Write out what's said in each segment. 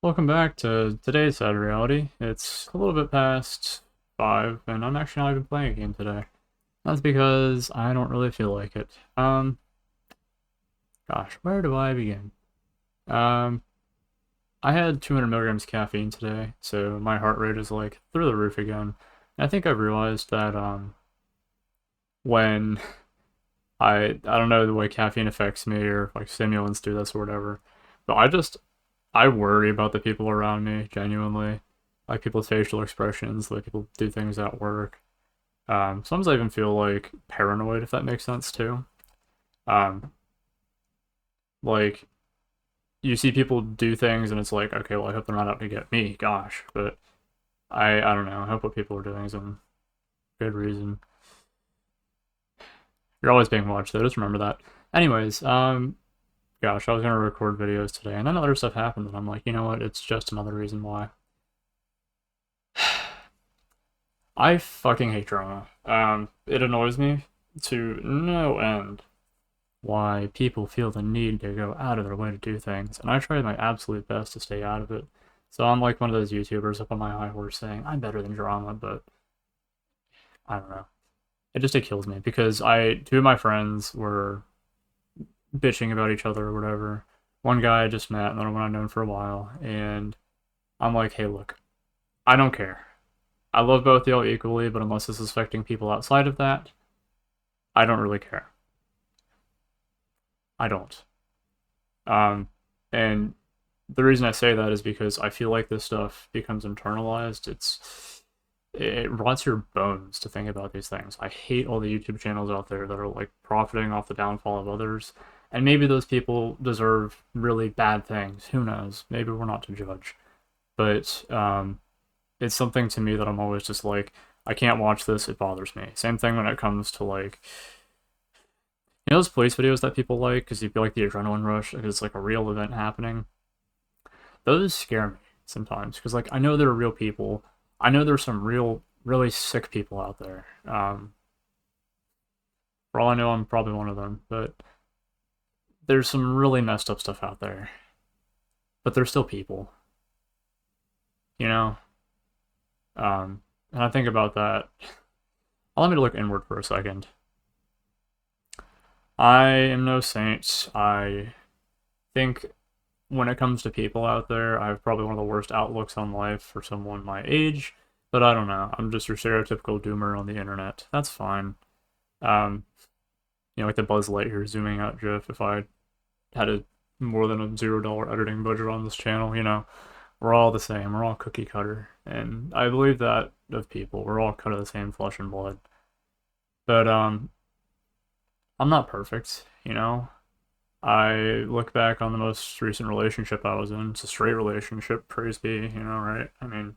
Welcome back to today's Sad Reality. It's a little bit past 5, and I'm actually not even playing a game today. That's because I don't really feel like it. Gosh, where do I begin? Um, I had 200 milligrams caffeine today, so my heart rate is like through the roof again. And I think I've realized that, when I don't know the way caffeine affects me or like stimulants do this or whatever, but I worry about the people around me, genuinely. Like people's facial expressions, the way people do things at work. Sometimes I even feel like paranoid, if that makes sense too. Um, like you see people do things and it's like, okay, well, I hope they're not out to get me, gosh. But I don't know. I hope what people are doing is in good reason. You're always being watched though, just remember that. Anyways, gosh, I was gonna record videos today and then other stuff happened and I'm like, you know what, it's just another reason why. I fucking hate drama. It annoys me to no end why people feel the need to go out of their way to do things, and I try my absolute best to stay out of it. So I'm like one of those YouTubers up on my high horse saying I'm better than drama, but I don't know. It kills me because two of my friends were bitching about each other or whatever. One guy I just met, another one I've known for a while, and I'm like, hey, look, I don't care. I love both y'all equally, but unless this is affecting people outside of that, I don't really care. I don't. Um, and the reason I say that is because I feel like this stuff becomes internalized. It rots your bones to think about these things. I hate all the YouTube channels out there that are like profiting off the downfall of others. And maybe those people deserve really bad things. Who knows? Maybe we're not to judge. But it's something to me that I'm always just like, I can't watch this. It bothers me. Same thing when it comes to like, you know those police videos that people like because you feel like the adrenaline rush because it's like a real event happening. Those scare me sometimes because like I know there are real people. I know there's some really sick people out there. For all I know, I'm probably one of them. But there's some really messed up stuff out there. But they're still people, you know. And I think about that. Allow me to look inward for a second. I am no saint. I think when it comes to people out there, I have probably one of the worst outlooks on life for someone my age. But I don't know. I'm just your stereotypical doomer on the internet. That's fine. Um, like the Buzz Lightyear zooming out GIF. If I had a more than a $0 editing budget on this channel, we're all the same. We're all cookie cutter, and I believe that of people. We're all cut of the same flesh and blood. But I'm not perfect. I look back on the most recent relationship I was in. It's a straight relationship, praise be, right? I mean, in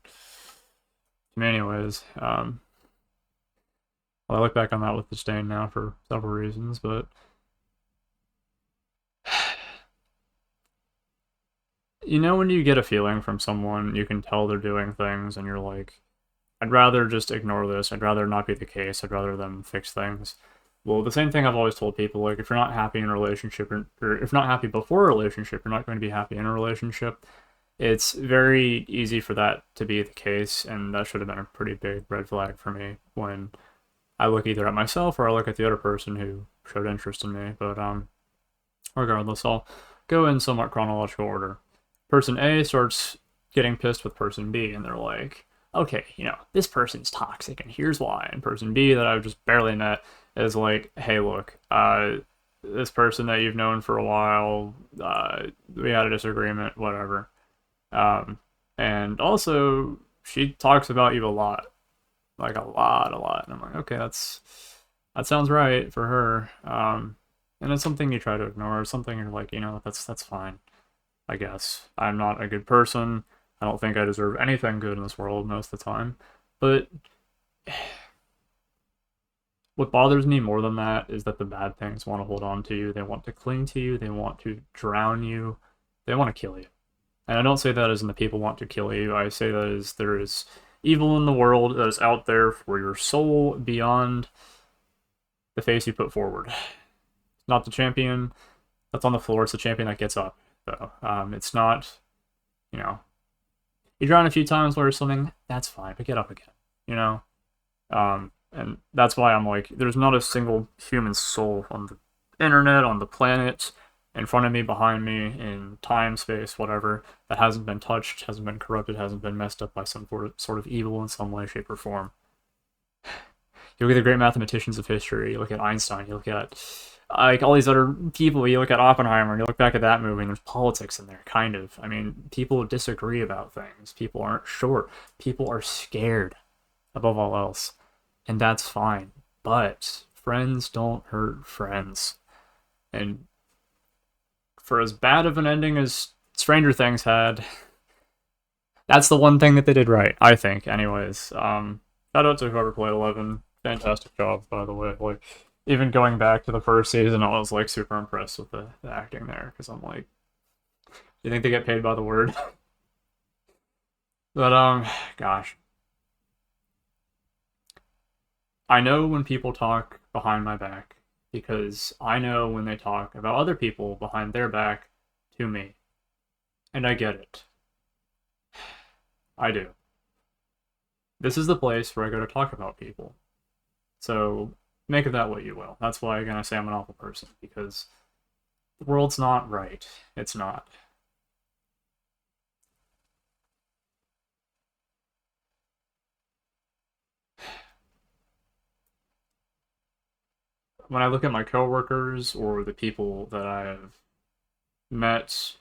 many ways. Well, I look back on that with disdain now for several reasons, but when you get a feeling from someone, you can tell they're doing things, and you're like, I'd rather just ignore this. I'd rather not be the case. I'd rather them fix things. Well, the same thing I've always told people, like, if you're not happy in a relationship, or if not happy before a relationship, you're not going to be happy in a relationship. It's very easy for that to be the case, and that should have been a pretty big red flag for me when I look either at myself or I look at the other person who showed interest in me. But regardless, I'll go in somewhat chronological order. Person A starts getting pissed with person B, and they're like, okay, this person's toxic, and here's why. And person B that I've just barely met is like, hey, look, this person that you've known for a while, we had a disagreement, whatever. And also, she talks about you a lot, like a lot. And I'm like, okay, that sounds right for her. And it's something you try to ignore, something you're like, that's fine, I guess. I'm not a good person. I don't think I deserve anything good in this world most of the time. But what bothers me more than that is that the bad things want to hold on to you. They want to cling to you. They want to drown you. They want to kill you. And I don't say that as in the people want to kill you. I say that as there is evil in the world that is out there for your soul beyond the face you put forward. It's not the champion that's on the floor. It's the champion that gets up, though. It's not, You drown a few times while you're swimming, that's fine, but get up again, you know? And that's why I'm like, there's not a single human soul on the internet, on the planet, in front of me, behind me, in time, space, whatever, that hasn't been touched, hasn't been corrupted, hasn't been messed up by some sort of evil in some way, shape, or form. You look at the great mathematicians of history, you look at Einstein, you look at like all these other people, you look at Oppenheimer, and you look back at that movie, and there's politics in there, kind of. I mean, people disagree about things. People aren't sure. People are scared, above all else. And that's fine. But friends don't hurt friends. And for as bad of an ending as Stranger Things had, that's the one thing that they did right, I think, anyways. Shout out to whoever played 11. Fantastic job, by the way. Like, even going back to the first season, I was like super impressed with the acting there because I'm like, do you think they get paid by the word? But gosh, I know when people talk behind my back because I know when they talk about other people behind their back to me, and I get it. I do. This is the place where I go to talk about people. So make of that what you will. That's why I'm gonna say I'm an awful person because the world's not right. It's not. When I look at my coworkers or the people that I have met,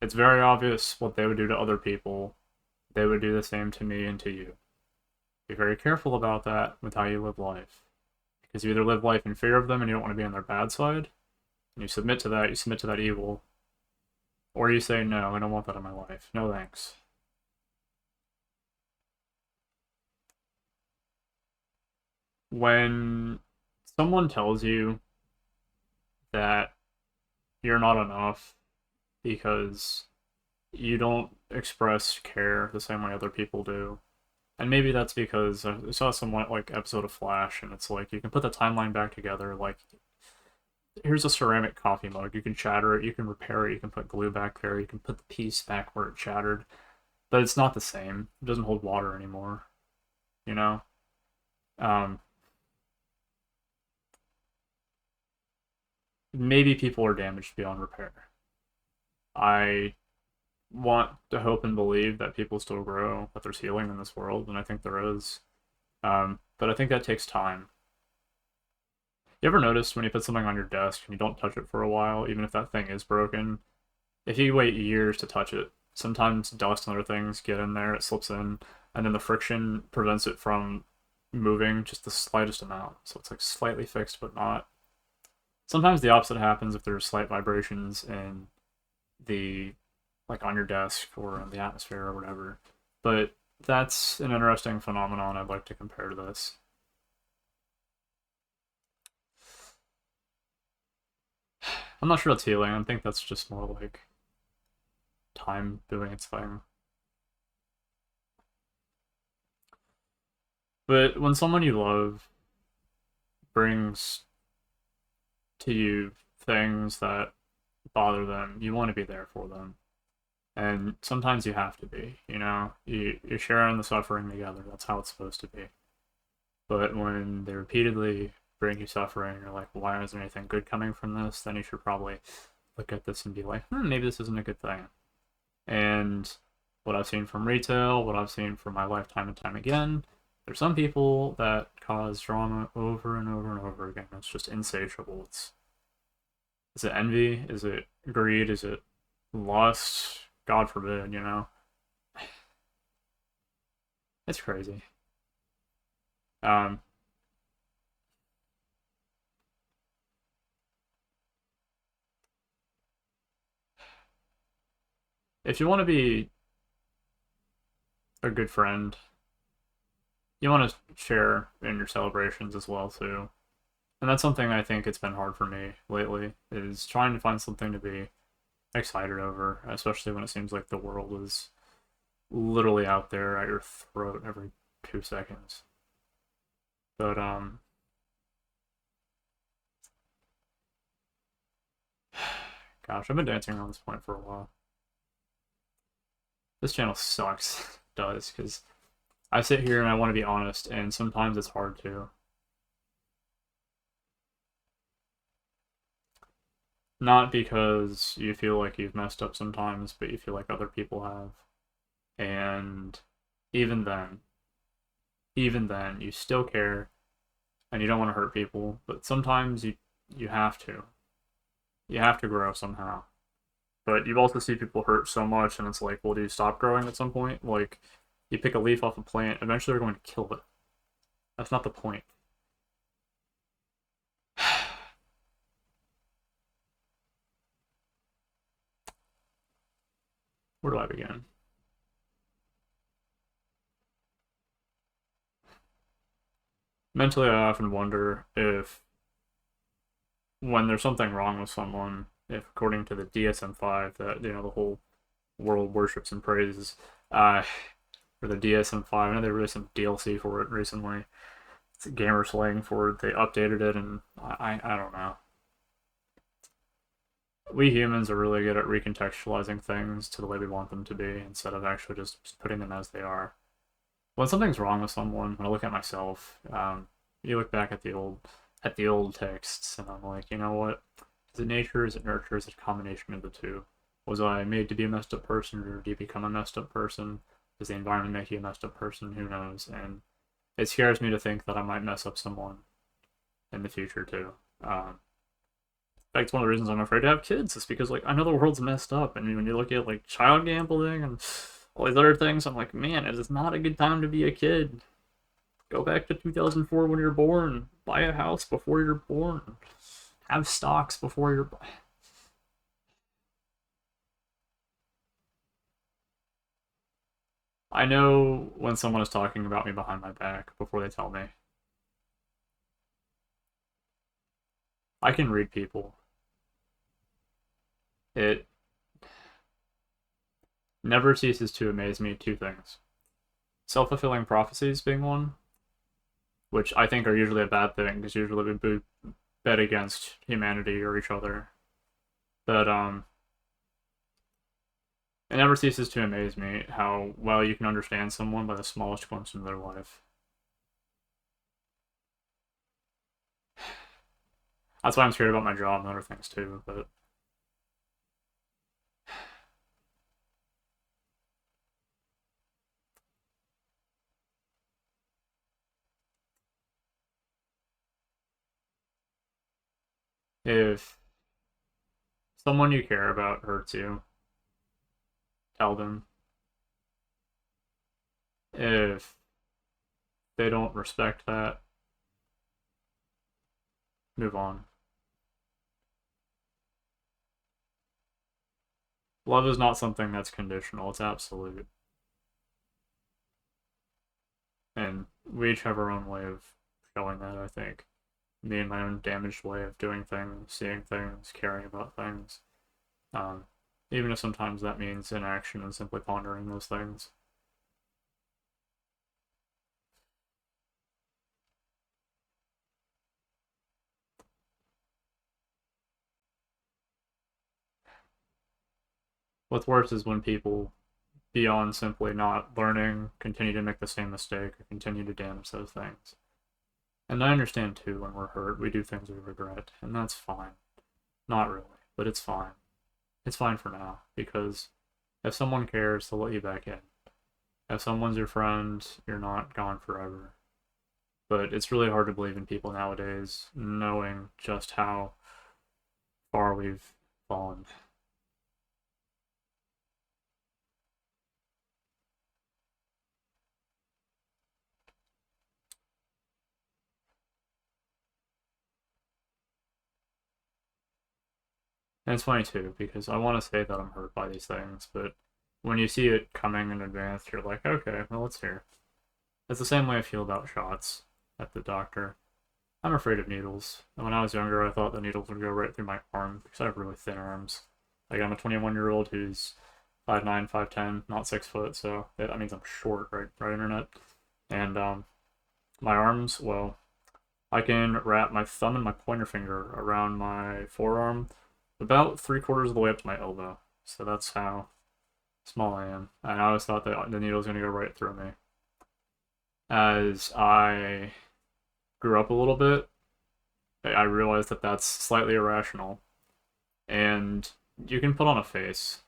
it's very obvious what they would do to other people. They would do the same to me and to you. Be very careful about that with how you live life. Because you either live life in fear of them and you don't want to be on their bad side, and you submit to that evil, or you say, no, I don't want that in my life. No thanks. When someone tells you that you're not enough because you don't express care the same way other people do, and maybe that's because I saw some like episode of Flash, and it's like you can put the timeline back together. Like, here's a ceramic coffee mug. You can shatter it, you can repair it, you can put glue back there, you can put the piece back where it shattered, but it's not the same. It doesn't hold water anymore. You know. Um, Maybe people are damaged beyond repair. I want to hope and believe that people still grow, that there's healing in this world, and I think there is. But I think that takes time. You ever notice when you put something on your desk and you don't touch it for a while, even if that thing is broken, if you wait years to touch it, sometimes dust and other things get in there, it slips in, and then the friction prevents it from moving just the slightest amount. So it's like slightly fixed, but not. Sometimes the opposite happens if there's slight vibrations in the like on your desk or in the atmosphere or whatever. But that's an interesting phenomenon I'd like to compare to this. I'm not sure that's healing. I think that's just more like time doing its thing. But when someone you love brings to you things that bother them, you want to be there for them. And sometimes you have to be, you know? You're sharing the suffering together. That's how it's supposed to be. But when they repeatedly bring you suffering, you're like, why isn't anything good coming from this? Then you should probably look at this and be like, maybe this isn't a good thing. And what I've seen from retail, what I've seen from my lifetime and time again, there's some people that cause drama over and over and over again. It's just insatiable. Is it envy? Is it greed? Is it lust? God forbid, you know? It's crazy. Um, if you want to be a good friend, you want to share in your celebrations as well too. And that's something I think it's been hard for me lately is trying to find something to be excited over, especially when it seems like the world is literally out there at your throat every 2 seconds. But gosh, I've been dancing around this point for a while. This channel sucks. It does, because I sit here and I want to be honest, and sometimes it's hard to. Not because you feel like you've messed up sometimes, but you feel like other people have. And even then, you still care, and you don't want to hurt people, but sometimes you have to. You have to grow somehow. But you also see people hurt so much, and it's like, well, do you stop growing at some point? Like, you pick a leaf off a plant, eventually they're going to kill it. That's not the point. Where do I begin? Mentally, I often wonder if, when there's something wrong with someone, if according to the DSM-5 that, the whole world worships and praises, uh, or the DSM-5, I know they released some DLC for it recently. It's gamer slang for it. They updated it, and I don't know. We humans are really good at recontextualizing things to the way we want them to be instead of actually just putting them as they are. When something's wrong with someone, when I look at myself, you look back at the old texts, and I'm like, you know what? Is it nature? Is it nurture? Is it a combination of the two? Was I made to be a messed up person, or do you become a messed up person? Does the environment make you a messed up person? Who knows? And it scares me to think that I might mess up someone in the future too. In fact, it's one of the reasons I'm afraid to have kids is because like I know the world's messed up, and when you look at like child gambling and all these other things, I'm like, man, it is not a good time to be a kid. Go back to 2004 when you're born. Buy a house before you're born. Have stocks before you're. I know when someone is talking about me behind my back before they tell me. I can read people. It never ceases to amaze me two things. Self-fulfilling prophecies being one, which I think are usually a bad thing because usually we bet against humanity or each other. But it never ceases to amaze me how well you can understand someone by the smallest glimpse into their life. That's why I'm scared about my job and other things too. But if someone you care about hurts you, tell them. If they don't respect that, move on. Love is not something that's conditional, it's absolute. And we each have our own way of showing that, I think. Me and my own damaged way of doing things, seeing things, caring about things. Um, Even if sometimes that means inaction and simply pondering those things. What's worse is when people, beyond simply not learning, continue to make the same mistake or continue to damage those things. And I understand too, when we're hurt, we do things we regret, and that's fine. Not really, but it's fine. It's fine for now, because if someone cares, they'll let you back in. If someone's your friend, you're not gone forever. But it's really hard to believe in people nowadays, knowing just how far we've fallen. And it's funny too, because I want to say that I'm hurt by these things, but when you see it coming in advance, you're like, okay, well, let's hear. It's the same way I feel about shots at the doctor. I'm afraid of needles. And when I was younger, I thought the needles would go right through my arm because I have really thin arms. Like, I'm a 21-year-old who's 5'9", 5'10", not 6 foot, so that means I'm short, right, internet? And my arms, well, I can wrap my thumb and my pointer finger around my forearm about 3/4 of the way up to my elbow. So that's how Small I am. And I always thought that the needle was going to go right through me. As I grew up a little bit, I realized that that's slightly irrational. And you can put on a face.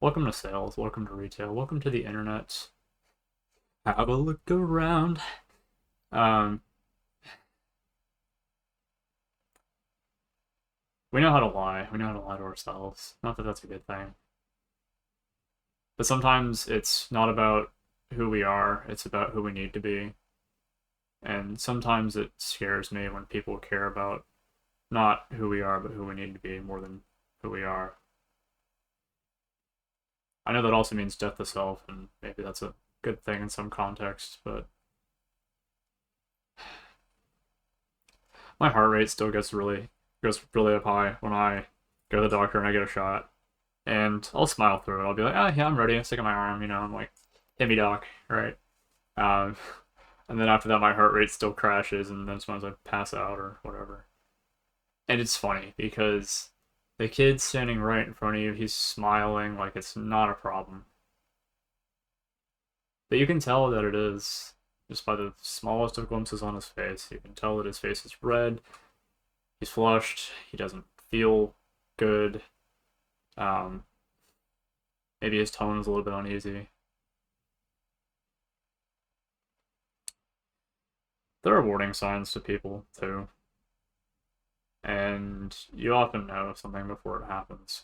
Welcome to sales, welcome to retail, welcome to the internet. Have a look around. Um, we know how to lie. We know how to lie to ourselves. Not that that's a good thing. But sometimes it's not about who we are, it's about who we need to be. And sometimes it scares me when people care about not who we are, but who we need to be more than who we are. I know that also means death to self, and maybe that's a good thing in some contexts, but my heart rate still goes really up high when I go to the doctor and I get a shot. And I'll smile through it. I'll be like, oh yeah, I'm ready. Stick in my arm, I'm like, hit me, doc, right? Um, and then after that, my heart rate still crashes, and then sometimes I pass out or whatever. And it's funny because the kid standing right in front of you, he's smiling like it's not a problem. But you can tell that it is just by the smallest of glimpses on his face. You can tell that his face is red, he's flushed, he doesn't feel good. Um, Maybe his tone is a little bit uneasy. There are warning signs to people, too. And you often know something before it happens.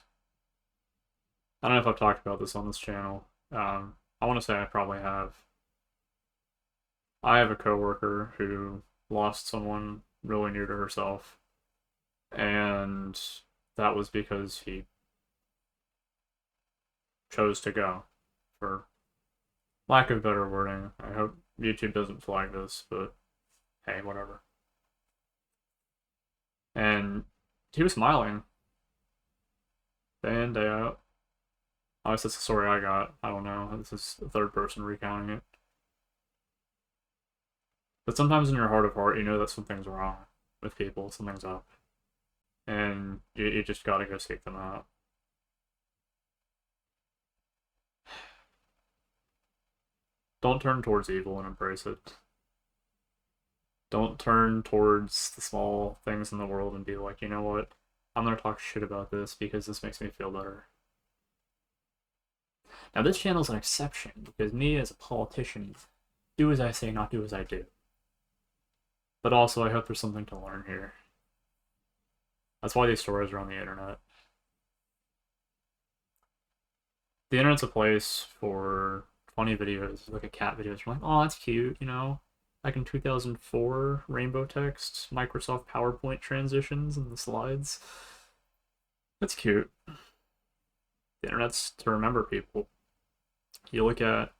I don't know if I've talked about this on this channel. I want to say I probably have. I have a coworker who lost someone really near to herself, and that was because he chose to go, for lack of better wording. I hope YouTube doesn't flag this, but hey, whatever. And he was smiling day in, day out. Obviously, that's the story I got. I don't know. This is the third person recounting it. But sometimes in your heart of heart, you know that something's wrong with people, something's up. And you just gotta go seek them out. Don't turn towards evil and embrace it. Don't turn towards the small things in the world and be like, you know what? I'm gonna talk shit about this because this makes me feel better. Now, this channel's an exception because me as a politician, do as I say, not do as I do. But also, I hope there's something to learn here. That's why these stories are on the internet. The internet's a place for funny videos, like a cat videos. You're like, oh, that's cute, Back in 2004, rainbow text, Microsoft PowerPoint transitions and the slides. That's cute. The internet's to remember people. You look at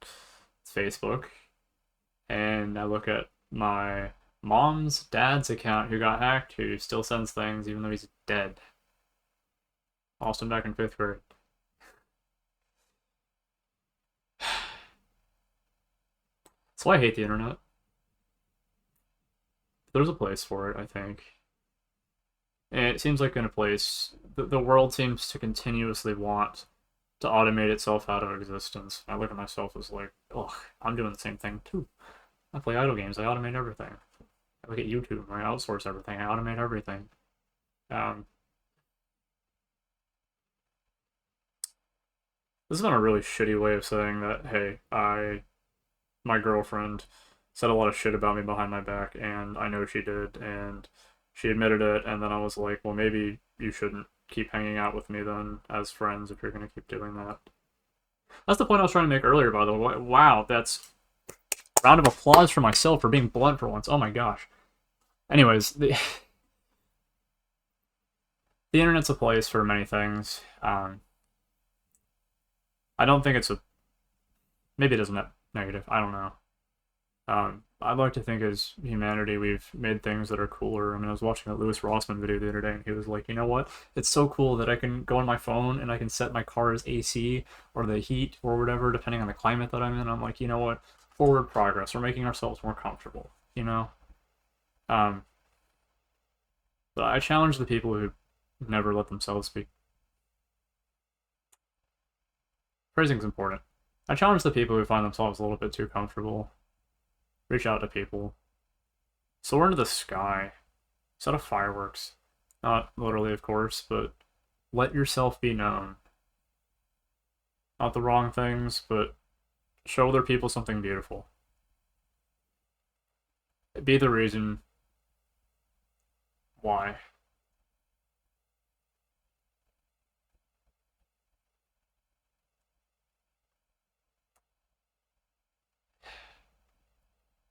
Facebook, and I look at my mom's dad's account who got hacked, who still sends things even though he's dead. Lost him back in 5th grade. That's why I hate the internet. There's a place for it, I think. And it seems like in a place, the world seems to continuously want to automate itself out of existence. I look at myself as like, ugh, I'm doing the same thing too. I play idle games, I automate everything. I look at YouTube, I outsource everything, I automate everything. This has been a really shitty way of saying that, hey, my girlfriend said a lot of shit about me behind my back, and I know she did, and she admitted it, and then I was like, well, maybe you shouldn't keep hanging out with me then as friends if you're going to keep doing that. That's the point I was trying to make earlier, by the way. Wow, that's round of applause for myself for being blunt for once. Oh my gosh. Anyways, the internet's a place for many things. I don't think it's a... Maybe it isn't that negative. I don't know. I'd like to think as humanity we've made things that are cooler. I mean, I was watching a Louis Rossmann video the other day, and he was like, you know what? It's so cool that I can go on my phone and I can set my car's AC or the heat or whatever, depending on the climate that I'm in. I'm like, you know what? Forward progress. We're making ourselves more comfortable, But I challenge the people who never let themselves be Praising's important. I challenge the people who find themselves a little bit too comfortable. Reach out to people. Soar into the sky. Set off fireworks. Not literally, of course, but let yourself be known. Not the wrong things, but show other people something beautiful. Be the reason why.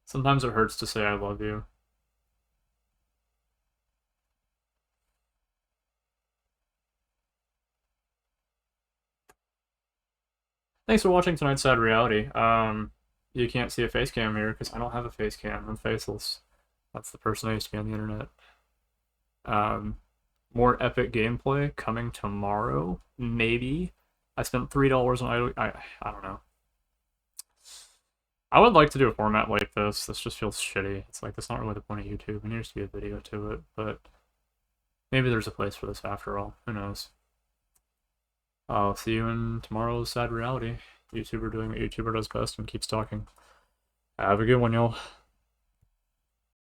Sometimes it hurts to say I love you. Thanks for watching tonight's Sad Reality. You can't see a face cam here because I don't have a face cam. I'm faceless. That's the person I used to be on the internet. More epic gameplay coming tomorrow, maybe. I spent $3 on I don't know. I would like to do a format like this. This just feels shitty. It's like, that's not really the point of YouTube. There needs to be a video to it, but maybe there's a place for this after all. Who knows? I'll see you in tomorrow's Sad Reality. YouTuber doing what YouTuber does best and keeps talking. Have a good one, y'all.